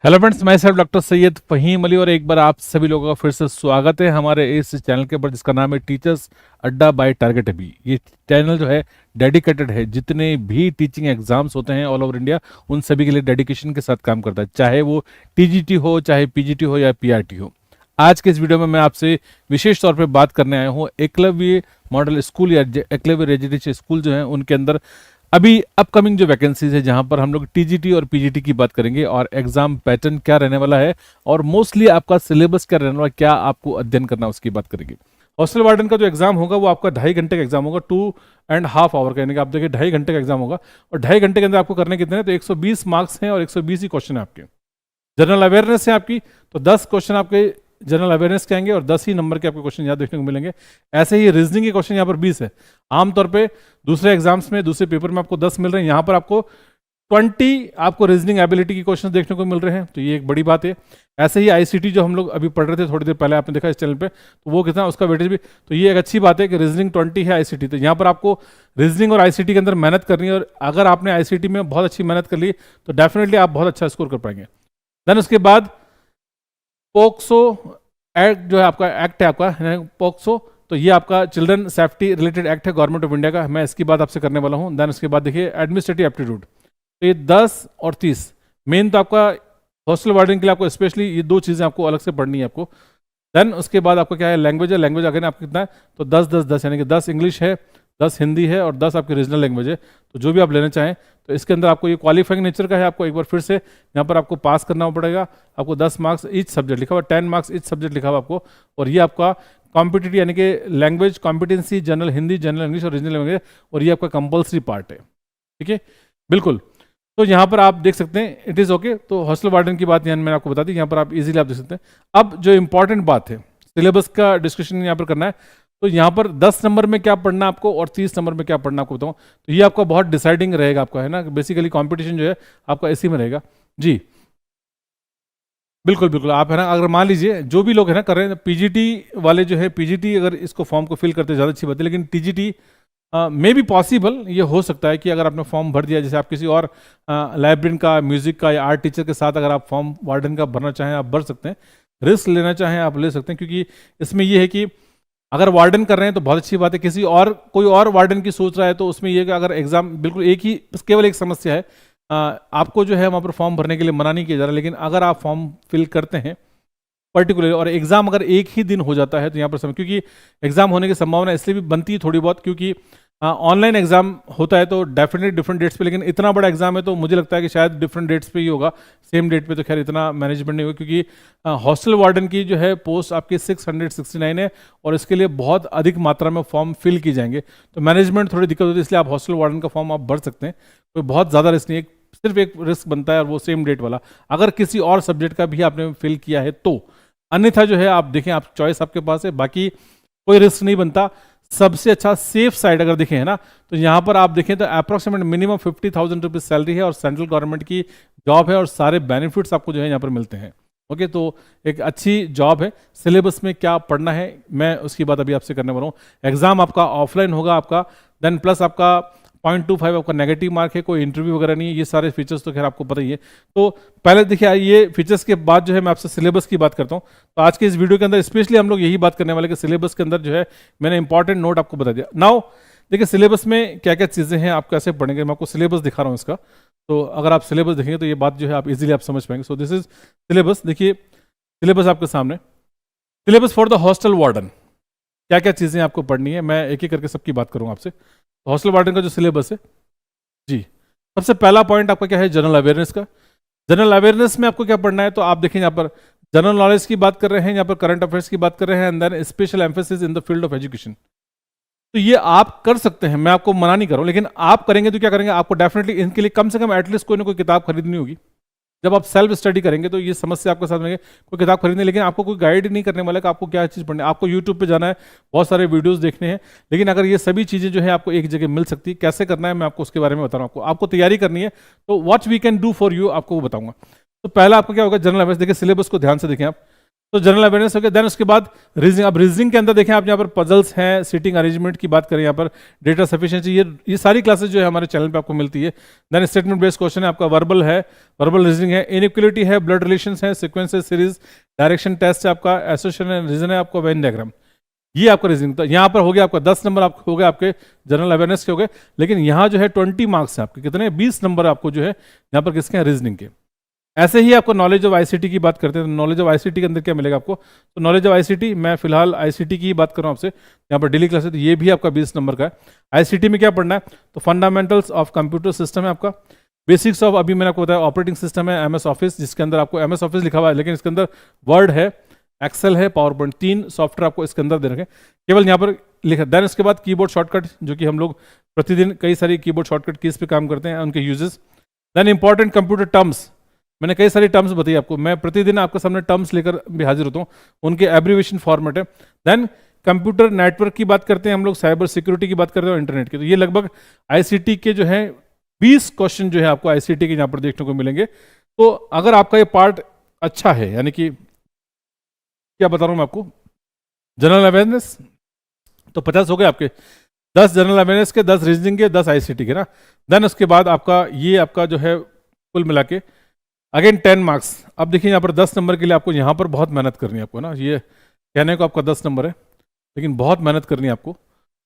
Hello friends, मैं self doctor Syed Faheem Ali और एक बार आप सभी लोगों का फिर से स्वागत है हमारे इस चैनल के ऊपर जिसका नाम है टीचर्स अड्डा बाय टारगेट अभी। ये चैनल जो है डेडिकेटेड है, जितने भी टीचिंग एग्जाम्स होते हैं ऑल ओवर इंडिया उन सभी के लिए डेडिकेशन के साथ काम करता है, चाहे वो टीजीटी हो, चाहे पीजीटी हो या पीआरटी हो। आज के इस वीडियो में मैं आपसे विशेष तौर पर बात करने आया हूँ एकलव्य मॉडल स्कूल या एकलव्य रेजिडेंशियल स्कूल जो है उनके अंदर अभी अपकमिंग जो वैकेंसीज है, जहां पर हम लोग टीजीटी और पीजीटी की बात करेंगे और एग्जाम पैटर्न क्या रहने वाला है और मोस्टली आपका सिलेबस क्या रहने वाला, क्या आपको अध्ययन करना उसकी बात करेंगे। हॉस्टल वार्डन का जो एग्जाम होगा वो आपका 2.5 घंटे का एग्जाम होगा, 2.5 आवर का, यानी कि आप देखिए 2.5 घंटे का एग्जाम होगा और 2.5 घंटे के अंदर आपको करने कितने हैं, तो 120 मार्क्स हैं और 120 ही क्वेश्चन है आपके। जनरल अवेयरनेस है आपकी, तो 10 क्वेश्चन आपके जनरल अवेयरनेस के आएंगे और 10 ही नंबर के आपको क्वेश्चन यहाँ देखने को मिलेंगे। ऐसे ही रीजनिंग के क्वेश्चन यहाँ पर 20 है। आमतौर पे दूसरे एग्जाम्स में, दूसरे पेपर में आपको 10 मिल रहे हैं, यहाँ पर आपको 20 आपको रीजनिंग एबिलिटी के क्वेश्चन देखने को मिल रहे हैं, तो ये एक बड़ी बात है। ऐसे ही आईसीटी जो हम लोग अभी पढ़ रहे थे थोड़ी देर पहले, आपने देखा इस चैनल पे, तो वो कितना उसका वेटेज भी, तो ये एक अच्छी बात है कि रीजनिंग 20 है, आईसीटी, तो यहाँ पर आपको रीजनिंग और आईसीटी के अंदर मेहनत करनी है और अगर आपने आईसीटी में बहुत अच्छी मेहनत कर ली तो डेफिनेटली आप बहुत अच्छा स्कोर कर पाएंगे। देन उसके बाद पोक्सो एक्ट जो है आपका, एक्ट है आपका पोक्सो, तो ये आपका चिल्ड्रन सेफ्टी रिलेटेड एक्ट है गवर्नमेंट ऑफ इंडिया का, मैं इसकी बात आपसे करने वाला हूँ। देन उसके बाद देखिए एडमिनिस्ट्रेटिव एप्टीट्यूड, तो ये 10 और 30 मेन, तो आपका हॉस्टल वार्डन के लिए आपको स्पेशली ये 2 चीज़ें आपको अलग से पढ़नी है आपको। देन उसके बाद आपका क्या है, लैंग्वेज है, लैंग्वेज अगर आपको कितना है तो 10-10-10, यानी कि 10 इंग्लिश है, 10 हिंदी है और 10 आपकी रीजनल लैंग्वेज है। तो जो भी आप लेना चाहें, तो इसके अंदर आपको ये क्वालिफाइंग नेचर का है, आपको एक बार फिर से यहाँ पर आपको पास करना पड़ेगा। आपको 10 मार्क्स ईच सब्जेक्ट लिखा हुआ, 10 मार्क्स ईच सब्जेक्ट लिखा हुआ आपको, और ये आपका कॉम्पिटिटिव यानी कि language competency, general Hindi, general English और रीजनल लैंग्वेज, और ये आपका कंपल्सरी पार्ट है। ठीक है, बिल्कुल। तो यहाँ पर आप देख सकते हैं इट इज़ ओके। तो हॉस्टल वार्डन की बात यहाँ मैंने आपको बता दी, यहाँ पर आप इजीली आप देख सकते हैं। अब जो इंपॉर्टेंट बात है, सिलेबस का डिस्कशन यहाँ पर करना है, तो यहाँ पर 10 नंबर में क्या पढ़ना आपको और 30 नंबर में क्या पढ़ना आपको बताऊँ, तो ये आपका बहुत डिसाइडिंग रहेगा आपका, है ना। बेसिकली कंपटीशन जो है आपका इसी में रहेगा जी। बिल्कुल बिल्कुल, आप है ना, अगर मान लीजिए जो भी लोग है ना कर रहे हैं, पीजीटी वाले जो है, पीजीटी अगर इसको फॉर्म को फिल करते ज़्यादा अच्छी बात है, लेकिन टीजीटी मे बी पॉसिबल, ये हो सकता है कि अगर आपने फॉर्म भर दिया, जैसे आप किसी और लाइब्रेरियन का, म्यूजिक का या आर्ट टीचर के साथ अगर आप फॉर्म वार्डन का भरना चाहें आप भर सकते हैं, रिस्क लेना चाहें आप ले सकते हैं, क्योंकि इसमें यह है कि अगर वार्डन कर रहे हैं तो बहुत अच्छी बात है, किसी और कोई और वार्डन की सोच रहा है तो उसमें यह कि अगर एग्जाम बिल्कुल एक ही, केवल एक समस्या है, आपको जो है वहाँ पर फॉर्म भरने के लिए मना नहीं किया जा रहा, लेकिन अगर आप फॉर्म फिल करते हैं पर्टिकुलर और एग्जाम अगर एक ही दिन हो जाता है तो यहाँ पर समय, क्योंकि एग्जाम होने की संभावना इसलिए भी बनती है थोड़ी बहुत, क्योंकि ऑनलाइन एग्जाम होता है तो डेफिनेटली डिफरेंट डेट्स पे, लेकिन इतना बड़ा एग्जाम है तो मुझे लगता है कि शायद डिफरेंट डेट्स पे ही होगा, सेम डेट पे तो खैर इतना मैनेजमेंट नहीं होगा, क्योंकि हॉस्टल वार्डन की जो है पोस्ट आपकी 669 है और इसके लिए बहुत अधिक मात्रा में फॉर्म फिल की जाएंगे, तो मैनेजमेंट थोड़ी दिक्कत होती है, इसलिए आप हॉस्टल वार्डन का फॉर्म आप भर सकते हैं, कोई बहुत ज़्यादा रिस्क नहीं है, सिर्फ एक रिस्क बनता है और वो सेम डेट वाला, अगर किसी और सब्जेक्ट का भी आपने फिल किया है तो, अन्यथा जो है आप देखें, आप चॉइस आपके पास है, बाकी कोई रिस्क नहीं बनता। सबसे अच्छा सेफ साइड अगर देखें, है ना, तो यहाँ पर आप देखें तो अप्रॉक्सीमेट मिनिमम 50,000 रुपीज सैलरी है और सेंट्रल गवर्नमेंट की जॉब है और सारे बेनिफिट्स आपको जो है यहाँ पर मिलते हैं। ओके, तो एक अच्छी जॉब है। सिलेबस में क्या पढ़ना है मैं उसकी बात अभी आपसे करने वाला हूँ। एग्जाम आपका ऑफलाइन होगा आपका, देन प्लस आपका 0.25 आपका नेगेटिव मार्क है, कोई इंटरव्यू वगैरह नहीं है, ये सारे फीचर्स तो खैर आपको पता ही है। तो पहले देखिए, ये फीचर्स के बाद जो है मैं आपसे सिलेबस की बात करता हूँ। तो आज के इस वीडियो के अंदर स्पेशली हम लोग यही बात करने वाले कि सिलेबस के अंदर जो है मैंने इंपॉर्टेंट नोट आपको बता दिया। नाउ देखिए सिलेबस में क्या क्या चीज़ें हैं, आप कैसे पढ़ेंगे, मैं आपको सिलेबस दिखा रहा हूँ इसका। तो अगर आप सिलेबस देखेंगे तो ये बात जो है आप इजीली आप समझ पाएंगे। सो दिस इज सिलेबस, देखिए सिलेबस आपके सामने, syllabus for the hostel warden, क्या क्या चीज़ें आपको पढ़नी है, मैं एक एक करके सबकी बात करूँगा आपसे। हॉस्टल वार्डन का जो सिलेबस है जी, सबसे पहला पॉइंट आपका क्या है, जनरल अवेयरनेस का। जनरल अवेयरनेस में आपको क्या पढ़ना है, तो आप देखें यहाँ पर जनरल नॉलेज की बात कर रहे हैं, यहाँ पर करंट अफेयर्स की बात कर रहे हैं, and then special emphasis in the field of education. तो ये आप कर सकते हैं, मैं आपको मना नहीं कर रहा हूँ, लेकिन आप करेंगे तो क्या करेंगे, आपको डेफिनेटली इनके लिए कम से कम एटलीस्ट कोई ना कोई किताब खरीदनी होगी। जब आप सेल्फ स्टडी करेंगे तो ये समस्या आपके साथ में, कोई किताब खरीदने, लेकिन आपको कोई गाइड नहीं करने वाला कि आपको क्या चीज़ पढ़नी है। आपको यूट्यूब पे जाना है, बहुत सारे वीडियोस देखने हैं, लेकिन अगर ये सभी चीज़ें जो है आपको एक जगह मिल सकती है, कैसे करना है मैं आपको उसके बारे में बता रहा हूँ। आपको तैयारी करनी है तो what we can do for you आपको वो बताऊंगा। तो पहला आपको क्या होगा, जनरल अवेयरनेस। देखिए सिलेबस को ध्यान से देखें आप, तो जनरल अवेयरनेस हो गया। देन उसके बाद रीजनिंग। अब रीजनिंग के अंदर देखें आप, यहाँ पर पजल्स हैं, सीटिंग अरेंजमेंट की बात करें, यहाँ पर डेटा सफिशिएंसी, ये सारी क्लासेस जो है हमारे चैनल पे आपको मिलती है। देन स्टेटमेंट बेस्ड क्वेश्चन है आपका, वर्बल है, वर्बल रीजनिंग है, इनइक्वलिटी है, ब्लड रिलेशंस है, सीक्वेंसेस सीरीज, डायरेक्शन टेस्ट है आपका, एसोसिएशन एंड रीजन है आपका, वेन डायग्राम, ये आपका रीजनिंग। तो यहाँ पर हो गया आपका 10 नंबर आपको हो गए आपके जनरल अवेयरनेस के हो गए। लेकिन यहाँ जो है 20 मार्क्स है आपके, कितने 20 नंबर आपको जो है यहाँ पर किसके हैं, रीजनिंग के। ऐसे ही आपको नॉलेज ऑफ आईसीटी की बात करते हैं, नॉलेज ऑफ आईसीटी के अंदर क्या मिलेगा आपको, तो नॉलेज ऑफ आईसीटी, मैं फिलहाल आईसीटी की ही बात कर रहा हूँ आपसे, यहाँ पर डेली क्लास है, तो ये भी आपका 20 नंबर का है। आईसीटी में क्या पढ़ना है, तो फंडामेंटल्स ऑफ कंप्यूटर सिस्टम है आपका, बेसिक्स ऑफ, अभी मैंने आपको बताया ऑपरेटिंग सिस्टम है, एमएस ऑफिस, जिसके अंदर आपको एमएस ऑफिस लिखा हुआ है, लेकिन इसके अंदर वर्ड है, एक्सेल है, पावर पॉइंट, 3 सॉफ्टवेयर आपको इसके अंदर दे रखे, केवल यहाँ पर लिखा। देन उसके बाद कीबोर्ड शॉर्टकट, जो कि हम लोग प्रतिदिन कई सारी कीबोर्ड शॉर्टकट कीज पे काम करते हैं, उनके uses. Then important computer terms, मैंने कई सारी टर्म्स बताई आपको, मैं प्रतिदिन आपके सामने टर्म्स लेकर भी हाजिर होता हूँ, उनके एब्रीविएशन फॉर्मेट है। देन कंप्यूटर नेटवर्क की बात करते हैं हम लोग, साइबर सिक्योरिटी की बात करते हैं, इंटरनेट की। तो ये लगभग आईसीटी के जो है 20 क्वेश्चन जो है आपको आईसीटी के यहाँ पर देखने को मिलेंगे। तो अगर आपका ये पार्ट अच्छा है, यानी कि क्या बता रहा हूँ मैं आपको, जनरल अवेयरनेस तो 50 हो गए आपके, 10 जनरल अवेयरनेस के, 10 रीजनिंग के, 10 आईसीटी के ना। देन उसके बाद आपका ये आपका जो है कुल मिला के अगेन 10 मार्क्स। अब देखिए यहाँ पर 10 नंबर के लिए आपको यहाँ पर बहुत मेहनत करनी है आपको ना, ये कहने को आपका 10 नंबर है, लेकिन बहुत मेहनत करनी है आपको,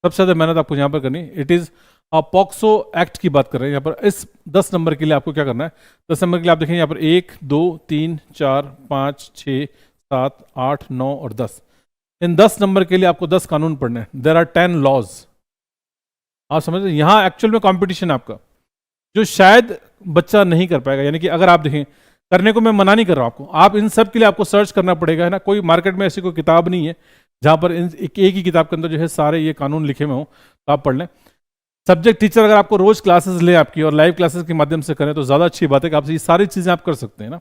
सबसे ज़्यादा मेहनत आपको यहाँ पर करनी है। इट इज़ पॉक्सो एक्ट की बात कर रहे हैं यहाँ पर। इस 10 नंबर के लिए आपको क्या करना है, 10 नंबर के लिए आप देखें यहाँ पर 1 2 3 4 5 6 7 8 9 और 10, इन 10 नंबर के लिए आपको 10 कानून पढ़ने हैं। देयर आर 10 लॉज, आप समझ रहे हैं, यहाँ एक्चुअल में कॉम्पिटिशन आपका, जो शायद बच्चा नहीं कर पाएगा। यानी कि अगर आप देखें, करने को मैं मना नहीं कर रहा हूं आपको, आप इन सब के लिए आपको सर्च करना पड़ेगा, है ना। कोई मार्केट में ऐसी कोई किताब नहीं है जहां पर एक ही किताब के अंदर जो है सारे ये कानून लिखे हुए हों, तो आप पढ़ लें। सब्जेक्ट टीचर अगर आपको रोज क्लासेस ले आपकी और लाइव क्लासेस के माध्यम से करें तो ज़्यादा अच्छी बात है कि आप ये सारी चीज़ें आप कर सकते हैं ना।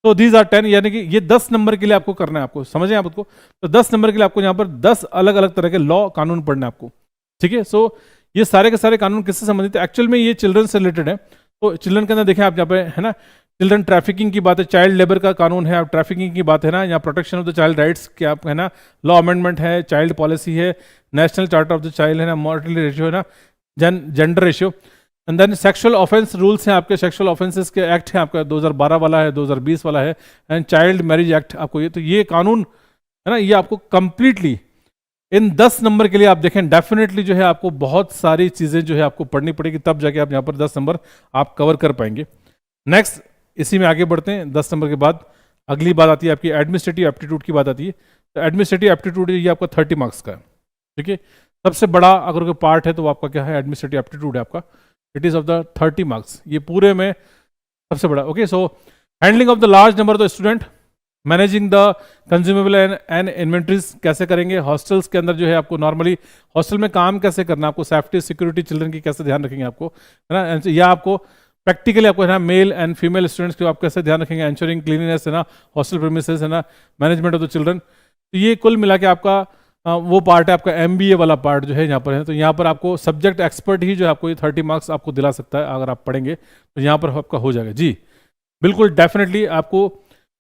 तो दीज आर 10, यानी कि ये 10 नंबर के लिए आपको करना है, आपको समझें आप उसको। तो 10 नंबर के लिए आपको यहाँ पर 10 अलग अलग तरह के लॉ कानून पढ़ना है आपको, ठीक है। सो ये सारे के सारे कानून किससे संबंधित है, एक्चुअल में ये चिल्ड्रन से रिलेटेड है। तो चिल्ड्रन के अंदर देखें आप यहाँ पे, है ना, चिल्ड्रन ट्रैफिकिंग की बात है, चाइल्ड लेबर का कानून है, आप ट्रैफिकिंग की बात है ना, यहाँ protection of the child rights क्या है ना, लॉ अमेंडमेंट है, चाइल्ड पॉलिसी है, national charter of the child है ना, मॉर्टलिटी रेशियो है ना, gender ratio, and then sexual offence rules हैं आपके, सेक्सुअल ऑफेंसेस के एक्ट है आपका 2012 वाला है, 2020 वाला है, एंड चाइल्ड मैरिज एक्ट आपको ये, तो ये कानून है ना, ये आपको कंप्लीटली इन 10 नंबर के लिए आप देखें डेफिनेटली जो है आपको बहुत सारी चीज़ें जो है आपको पढ़नी पड़ेगी, तब जाके आप यहाँ पर 10 नंबर आप कवर कर पाएंगे। नेक्स्ट इसी में आगे बढ़ते हैं। 10 नंबर के बाद अगली बात आती है आपकी एडमिनिस्ट्रेटिव एप्टीट्यूड की बात आती है। तो एडमिनिस्ट्रेटिव एप्टीट्यूड ये आपका 30 मार्क्स का है, ठीक है। सबसे बड़ा अगर कोई पार्ट है तो आपका क्या है, एडमिनिस्ट्रेटिव एप्टीट्यूड है आपका, it is of the 30 marks, ये पूरे में सबसे बड़ा। Okay, so handling of the large number of student, managing the consumable and inventories कैसे करेंगे, हॉस्टल्स के अंदर जो है आपको नॉर्मली हॉस्टल में काम कैसे करना, आपको सेफ्टी सिक्योरिटी चिल्ड्रन की कैसे ध्यान रखेंगे आपको, है ना, या आपको प्रैक्टिकली आपको है ना मेल एंड फीमेल स्टूडेंट्स को आप कैसे ध्यान रखेंगे, एंश्योरिंग क्लीनिनेस है ना, हॉस्टल प्रीमिसेस है ना, मैनेजमेंट ऑफ द चिल्ड्रन। तो ये कुल मिला के आपका वो पार्ट है आपका MBA वाला पार्ट जो है यहाँ पर है। तो यहाँ पर आपको सब्जेक्ट एक्सपर्ट ही जो है आपको ये 30 मार्क्स आपको दिला सकता है, अगर आप पढ़ेंगे तो यहाँ पर आपका हो जाएगा। जी बिल्कुल, डेफिनेटली आपको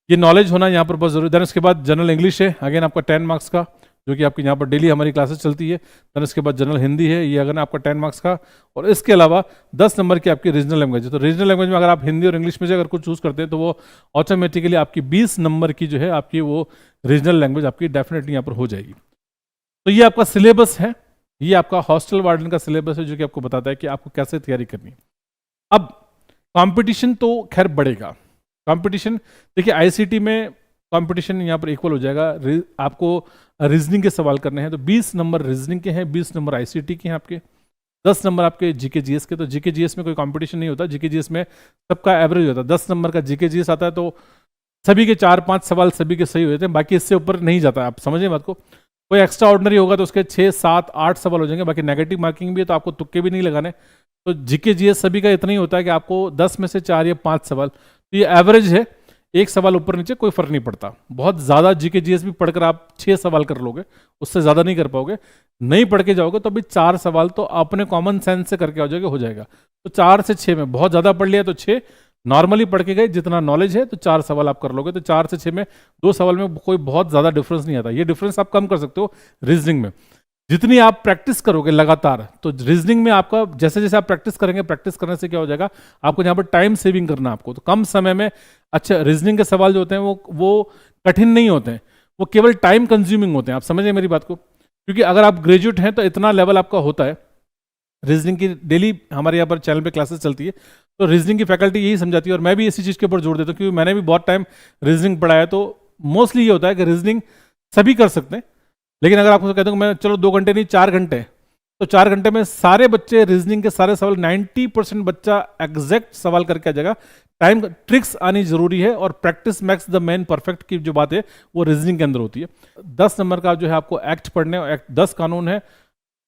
ये नॉलेज होना यहाँ पर बहुत जरूरी है। देन उसके बाद जनरल इंग्लिश है, अगेन आपका 10 मार्क्स का, जो कि आपकी यहाँ पर डेली हमारी क्लासेस चलती है। देन उसके बाद जनरल हिंदी है, ये अगर आपका 10 मार्क्स का, और इसके अलावा 10 नंबर की आपकी रीजनल लैंग्वेज है। तो रीजनल लैंग्वेज में अगर आप हिंदी और इंग्लिश में से अगर कुछ चूज करते हैं तो वो ऑटोमेटिकली आपकी 20 नंबर की जो है आपकी वो रीजनल लैंग्वेज आपकी डेफिनेटली यहाँ पर हो जाएगी। तो ये आपका सिलेबस है, ये आपका हॉस्टल वार्डन का सिलेबस है, जो कि आपको बताता है कि आपको कैसे तैयारी करनी है। अब कंपटीशन तो खैर बढ़ेगा, कंपटीशन देखिए आईसीटी में कंपटीशन यहाँ पर इक्वल हो जाएगा। आपको रीजनिंग के सवाल करने हैं तो 20 नंबर रीजनिंग के हैं, 20 नंबर आईसीटी के हैं आपके, 10 नंबर आपके जीके जीएस के। तो जीके जीएस में कोई कंपटीशन नहीं होता, जीके जीएस में सबका एवरेज होता है। 10 नंबर का जीके जीएस आता है तो सभी के 4-5 सवाल सभी के सही होते हैं, बाकी इससे ऊपर नहीं जाता। आप समझिए बात को, कोई एक्स्ट्रा ऑर्डिनरी होगा तो उसके 6, 7, 8 सवाल हो जाएंगे, बाकी नेगेटिव मार्किंग भी है तो आपको तुक्के भी नहीं लगाने। तो जीके जीएस सभी का इतना ही होता है कि आपको 10 में से 4 या 5 सवाल, तो ये एवरेज है, एक सवाल ऊपर नीचे कोई फर्क नहीं पड़ता। बहुत ज़्यादा जीके जीएस भी पढ़कर आप 6 सवाल कर लोगे, उससे ज़्यादा नहीं कर पाओगे। नहीं पढ़ के जाओगे तो अभी 4 सवाल तो अपने कॉमन सेंस से करके आ जाओगे, हो जाएगा। तो 4 से 6 में, बहुत ज़्यादा पढ़ लिया तो 6, नॉर्मली पढ़ के गए, जितना नॉलेज है तो 4 सवाल आप कर लोगे, तो 4 से 6 में 2 सवाल में कोई बहुत ज़्यादा डिफरेंस नहीं आता। ये डिफरेंस आप कम कर सकते हो रीजनिंग में। जितनी आप प्रैक्टिस करोगे लगातार, तो रीजनिंग में आपका जैसे जैसे आप प्रैक्टिस करेंगे, प्रैक्टिस करने से क्या हो जाएगा, आपको यहाँ पर टाइम सेविंग करना है आपको, तो कम समय में अच्छा रीजनिंग के सवाल जो होते हैं वो कठिन नहीं होते हैं, वो केवल टाइम कंज्यूमिंग होते हैं। आप समझे मेरी बात को? क्योंकि अगर आप ग्रेजुएट हैं तो इतना लेवल आपका होता है। रीजनिंग की डेली हमारे यहाँ पर चैनल पे क्लासेस चलती है, तो रीजनिंग की फैकल्टी यही समझाती है, और मैं भी इसी चीज़ के ऊपर जोर देता हूँ, क्योंकि मैंने भी बहुत टाइम रीजनिंग पढ़ा है। तो मोस्टली ये होता है कि रीजनिंग सभी कर सकते हैं, लेकिन अगर आपको कहता हूँ मैं चलो 2 घंटे नहीं 4 घंटे, तो 4 घंटे में सारे बच्चे रीजनिंग के सारे सवाल 90% बच्चा एग्जैक्ट सवाल करके आ जाएगा। टाइम ट्रिक्स आनी जरूरी है, और practice max the man perfect की जो बात है वो रीजनिंग के अंदर होती है। 10 नंबर का जो है आपको एक्ट पढ़ने, 10 कानून है,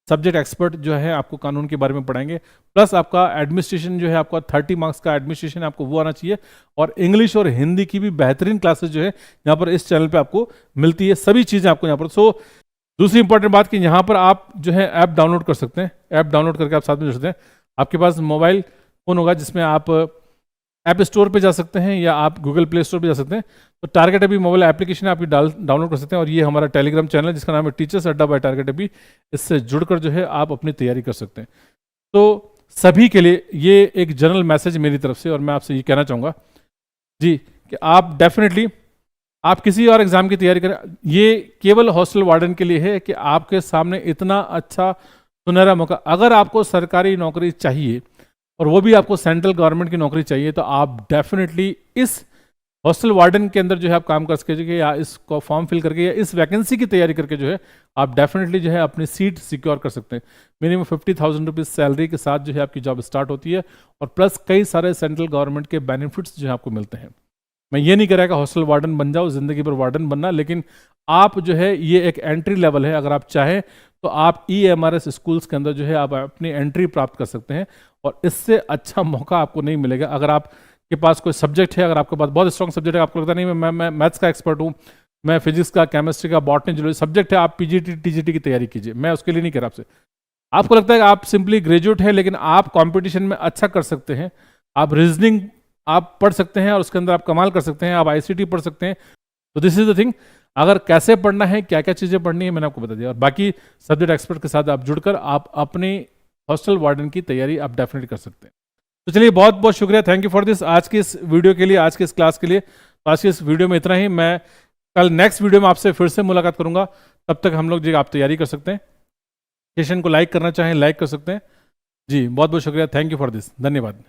सब्जेक्ट एक्सपर्ट जो है आपको कानून के बारे में पढ़ाएंगे, प्लस आपका एडमिनिस्ट्रेशन जो है आपका 30 मार्क्स का एडमिनिस्ट्रेशन आपको वो आना चाहिए, और इंग्लिश और हिंदी की भी बेहतरीन क्लासेस जो है यहाँ पर इस चैनल पे आपको मिलती है, सभी चीज़ें आपको यहाँ पर। सो दूसरी इंपॉर्टेंट बात कि यहाँ पर आप जो है ऐप डाउनलोड कर सकते हैं, ऐप डाउनलोड करके आप साथ में जुड़ सकते हैं। आपके पास मोबाइल फ़ोन होगा जिसमें आप ऐप स्टोर पे जा सकते हैं या आप गूगल प्ले स्टोर पे जा सकते हैं, तो टारगेट अभी मोबाइल एप्लीकेशन आप डाउनलोड कर सकते हैं। और ये हमारा टेलीग्राम चैनल है जिसका नाम है टीचर्स अड्डा बाय टारगेट अभी, इससे जुड़कर जो है आप अपनी तैयारी कर सकते हैं। तो सभी के लिए ये एक जनरल मैसेज मेरी तरफ से, और मैं आपसे ये कहना चाहूँगा जी कि आप डेफिनेटली आप किसी और एग्जाम की तैयारी करें, ये केवल हॉस्टल वार्डन के लिए है कि आपके सामने इतना अच्छा सुनहरा मौका, अगर आपको सरकारी नौकरी चाहिए और वो भी आपको सेंट्रल गवर्नमेंट की नौकरी चाहिए, तो आप डेफिनेटली इस हॉस्टल वार्डन के अंदर जो है आप काम कर सकेंगे, या इसको फॉर्म फिल करके या इस वैकेंसी की तैयारी करके जो है आप डेफिनेटली जो है अपनी सीट सिक्योर कर सकते हैं। मिनिमम 50,000 रुपीज़ सैलरी के साथ जो है आपकी जॉब स्टार्ट होती है, और प्लस कई सारे सेंट्रल गवर्नमेंट के बेनिफिट्स जो है आपको मिलते हैं। मैं ये नहीं कह रहा कि हॉस्टल वार्डन बन जाओ, जिंदगी भर वार्डन बनना, लेकिन आप जो है ये एक एंट्री लेवल है। अगर आप चाहें तो आप EMRS स्कूल्स के अंदर जो है आप अपनी एंट्री प्राप्त कर सकते हैं, और इससे अच्छा मौका आपको नहीं मिलेगा। अगर आपके पास कोई सब्जेक्ट है, अगर आपके पास बहुत स्ट्रॉन्ग सब्जेक्ट है, आपको लगता नहीं मैं मैथ्स का एक्सपर्ट हूँ, मैं फिजिक्स का, केमिस्ट्री का, बॉटनी, जूलॉजी सब्जेक्ट है, आप PGT TGT की तैयारी कीजिए, मैं उसके लिए नहीं कह रहा आपसे। आपको लगता है कि आप सिंपली ग्रेजुएट है लेकिन आप कॉम्पिटिशन में अच्छा कर सकते हैं, आप रीजनिंग आप पढ़ सकते हैं और उसके अंदर आप कमाल कर सकते हैं, आप ICT पढ़ सकते हैं, तो दिस इज द थिंग। अगर कैसे पढ़ना है, क्या क्या चीज़ें पढ़नी है, मैंने आपको बता दिया, और बाकी सब्जेक्ट एक्सपर्ट के साथ आप जुड़कर आप अपनी हॉस्टल वार्डन की तैयारी आप डेफिनेटली कर सकते हैं। तो चलिए, बहुत बहुत शुक्रिया, थैंक यू फॉर दिस, आज की इस वीडियो के लिए, आज की इस क्लास के लिए। तो आज की इस वीडियो में इतना ही। मैं कल नेक्स्ट वीडियो में आपसे फिर से मुलाकात करूंगा, तब तक हम लोग जी आप तैयारी कर सकते हैं। सेशन को लाइक करना चाहें लाइक कर सकते हैं जी। बहुत बहुत शुक्रिया, थैंक यू फॉर दिस, धन्यवाद।